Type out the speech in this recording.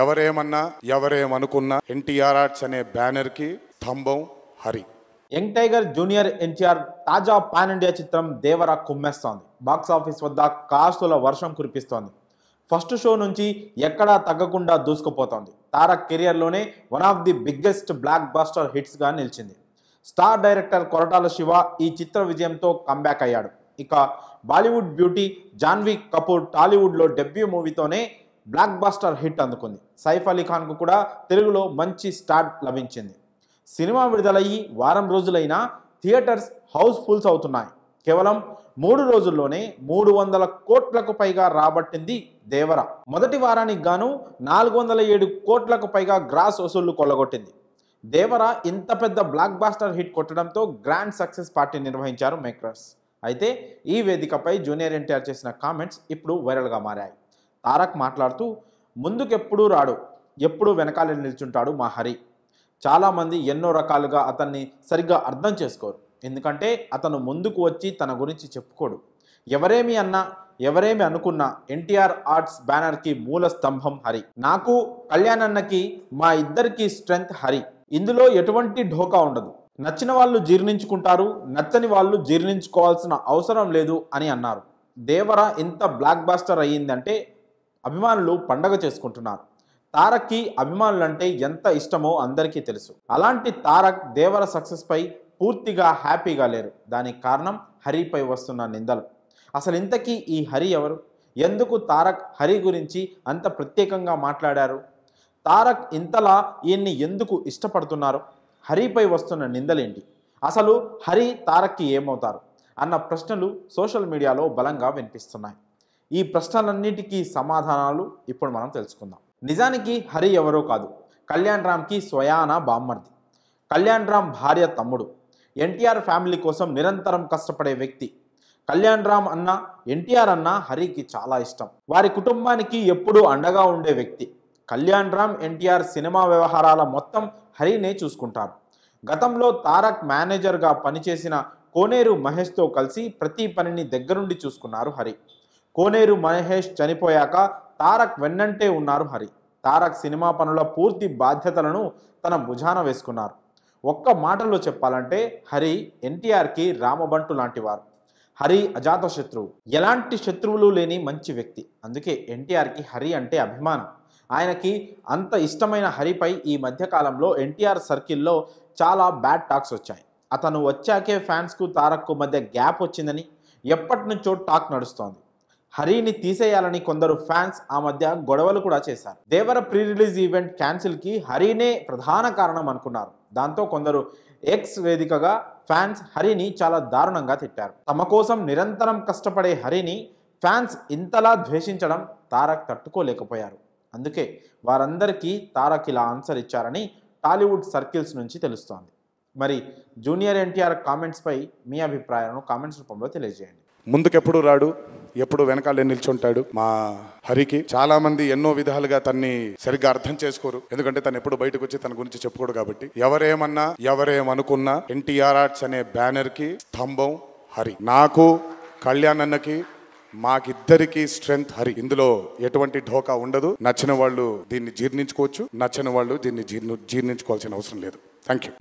ఎవరేమన్నా ఎవరేమనుకున్నా ఎన్టీఆర్ ఆర్ట్స్ అనే బ్యానర్ కి స్తంభం Hari. Young tiger junior NTR తాజా పాన్ ఇండియా చిత్రం దేవర కుమ్మేస్తోంది. బాక్సాఫీస్ వద్ద కాసుల వర్షం కురిపిస్తోంది. ఫస్ట్ షో నుంచి ఎక్కడా తగ్గకుండా దూసుకుపోతోంది. తారక్ కెరియర్లోనే one of the biggest blockbuster హిట్స్గా నిలిచింది. స్టార్ డైరెక్టర్ కొరటాల శివ ఈ చిత్ర విజయంతో కంబ్యాక్ అయ్యాడు. ఇక బాలీవుడ్ బ్యూటీ జాన్వీ కపూర్ టాలీవుడ్లో డెబ్యూ మూవీతోనే బ్లాక్ బస్టర్ హిట్ అందుకుంది. సైఫ్ అలీ ఖాన్కు కూడా తెలుగులో మంచి స్టార్ట్ లభించింది. సినిమా విడుదలయ్యి వారం రోజులైనా థియేటర్స్ హౌస్ఫుల్స్ అవుతున్నాయి. కేవలం 3 రోజుల్లోనే 300 కోట్లకు పైగా రాబట్టింది దేవర. మొదటి వారానికి గాను 407 కోట్లకు పైగా గ్రాస్ వసూళ్లు కొల్లగొట్టింది. దేవర ఇంత పెద్ద బ్లాక్ బాస్టర్ హిట్ కొట్టడంతో గ్రాండ్ సక్సెస్ పార్టీ నిర్వహించారు మేకర్స్. అయితే ఈ వేదికపై జూనియర్ ఎన్టీఆర్ చేసిన కామెంట్స్ ఇప్పుడు వైరల్గా మారాయి. తారక్ మాట్లాడుతూ, ముందుకెప్పుడూ రాడు, ఎప్పుడూ వెనకాల నిల్చుంటాడు మా హరి. చాలామంది ఎన్నో రకాలుగా అతన్ని సరిగ్గా అర్థం చేసుకోరు. ఎందుకంటే అతను ముందుకు వచ్చి తన గురించి చెప్పుకోడు. ఎవరేమి అన్నా ఎవరేమి అనుకున్నా ఎన్టీఆర్ ఆర్ట్స్ బ్యానర్కి మూల స్తంభం హరి. నాకు కళ్యాణ్ అన్నకి మా ఇద్దరికి స్ట్రెంగ్త్ హరి. ఇందులో ఎటువంటి ఢోకా ఉండదు. నచ్చిన వాళ్ళు జీర్ణించుకుంటారు, నచ్చని వాళ్ళు జీర్ణించుకోవాల్సిన అవసరం లేదు అని అన్నారు. దేవర ఇంత బ్లాక్ బాస్టర్ అయ్యిందంటే అభిమానులు పండగ చేసుకుంటున్నారు. తారక్కి అభిమానులంటే ఎంత ఇష్టమో అందరికీ తెలుసు. అలాంటి తారక్ దేవర సక్సెస్పై పూర్తిగా హ్యాపీగా లేరు. దానికి కారణం హరిపై వస్తున్న నిందలు. అసలు ఇంతకీ ఈ హరి ఎవరు? ఎందుకు తారక్ హరి గురించి అంత ప్రత్యేకంగా మాట్లాడారు? తారక్ ఇంతలా ఈయన్ని ఎందుకు ఇష్టపడుతున్నారు? హరిపై వస్తున్న నిందలేంటి? అసలు హరి తారక్కి ఏమవుతారు అన్న ప్రశ్నలు సోషల్ మీడియాలో బలంగా వినిపిస్తున్నాయి. ఈ ప్రశ్నలన్నిటికీ సమాధానాలు ఇప్పుడు మనం తెలుసుకుందాం. నిజానికి హరి ఎవరో కాదు, కళ్యాణ్ రామ్కి స్వయాన బామ్మర్ది. కళ్యాణ్ రామ్ భార్య తమ్ముడు. ఎన్టీఆర్ ఫ్యామిలీ కోసం నిరంతరం కష్టపడే వ్యక్తి. కళ్యాణ్ రామ్ అన్న ఎన్టీఆర్ అన్న హరికి చాలా ఇష్టం. వారి కుటుంబానికి ఎప్పుడూ అండగా ఉండే వ్యక్తి. కళ్యాణ్ రామ్ ఎన్టీఆర్ సినిమా వ్యవహారాల మొత్తం హరినే చూసుకుంటారు. గతంలో తారక్ మేనేజర్గా పనిచేసిన కోనేరు మహేష్తో కలిసి ప్రతి పనిని దగ్గరుండి చూసుకున్నారు హరి. కోనేరు మహేష్ చనిపోయాక తారక్ వెన్నంటే ఉన్నారు హరి. తారక్ సినిమా పనుల పూర్తి బాధ్యతలను తన భుజాన వేసుకున్నారు. ఒక్క మాటలో చెప్పాలంటే హరి ఎన్టీఆర్కి రామబంటు లాంటివారు. హరి అజాత శత్రువు, ఎలాంటి శత్రువులు లేని మంచి వ్యక్తి. అందుకే ఎన్టీఆర్కి హరి అంటే అభిమానం. ఆయనకి అంత ఇష్టమైన హరిపై ఈ మధ్యకాలంలో ఎన్టీఆర్ సర్కిల్లో చాలా బ్యాడ్ టాక్స్ వచ్చాయి. అతను వచ్చాకే ఫ్యాన్స్కు తారక్కు మధ్య గ్యాప్ వచ్చిందని ఎప్పటి నుంచో టాక్ నడుస్తోంది. హరిని తీసేయాలని కొందరు ఫ్యాన్స్ ఆ మధ్య గొడవలు కూడా చేశారు. దేవర ప్రీ రిలీజ్ ఈవెంట్ క్యాన్సిల్కి హరినే ప్రధాన కారణం అనుకున్నారు. దాంతో కొందరు ఎక్స్ వేదికగా ఫ్యాన్స్ హరిని చాలా దారుణంగా తిట్టారు. తమ కోసం నిరంతరం కష్టపడే హరిని ఫ్యాన్స్ ఇంతలా ద్వేషించడం తారక్ తట్టుకోలేకపోయారు. అందుకే వారందరికీ తారక్ ఇలా ఆన్సర్ ఇచ్చారని టాలీవుడ్ సర్కిల్స్ నుంచి తెలుస్తోంది. మరి జూనియర్ ఎన్టీఆర్ కామెంట్స్పై మీ అభిప్రాయాలను కామెంట్స్ రూపంలో తెలియజేయండి. ముందుకెప్పుడు రాడు, ఎప్పుడు వెనకాలే నిల్చుంటాడు మా హరికి. చాలా మంది ఎన్నో విధాలుగా తన్ని సరిగ్గా అర్థం చేసుకోరు. ఎందుకంటే తను ఎప్పుడు బయటకు వచ్చి తన గురించి చెప్పుకోడు కాబట్టి. ఎవరేమన్నా ఎవరేమనుకున్నా ఎన్టీఆర్ ఆర్ట్స్ అనే బ్యానర్ కి స్తంభం హరి. నాకు కళ్యాణ్ అన్నకి మాకిద్దరికి స్ట్రెంగ్త్ హరి. ఇందులో ఎటువంటి ఢోకా ఉండదు. నచ్చిన వాళ్ళు దీన్ని జీర్ణించుకోవచ్చు, నచ్చని వాళ్ళు దీన్ని జీర్ణించుకోవాల్సిన అవసరం లేదు. Thank you.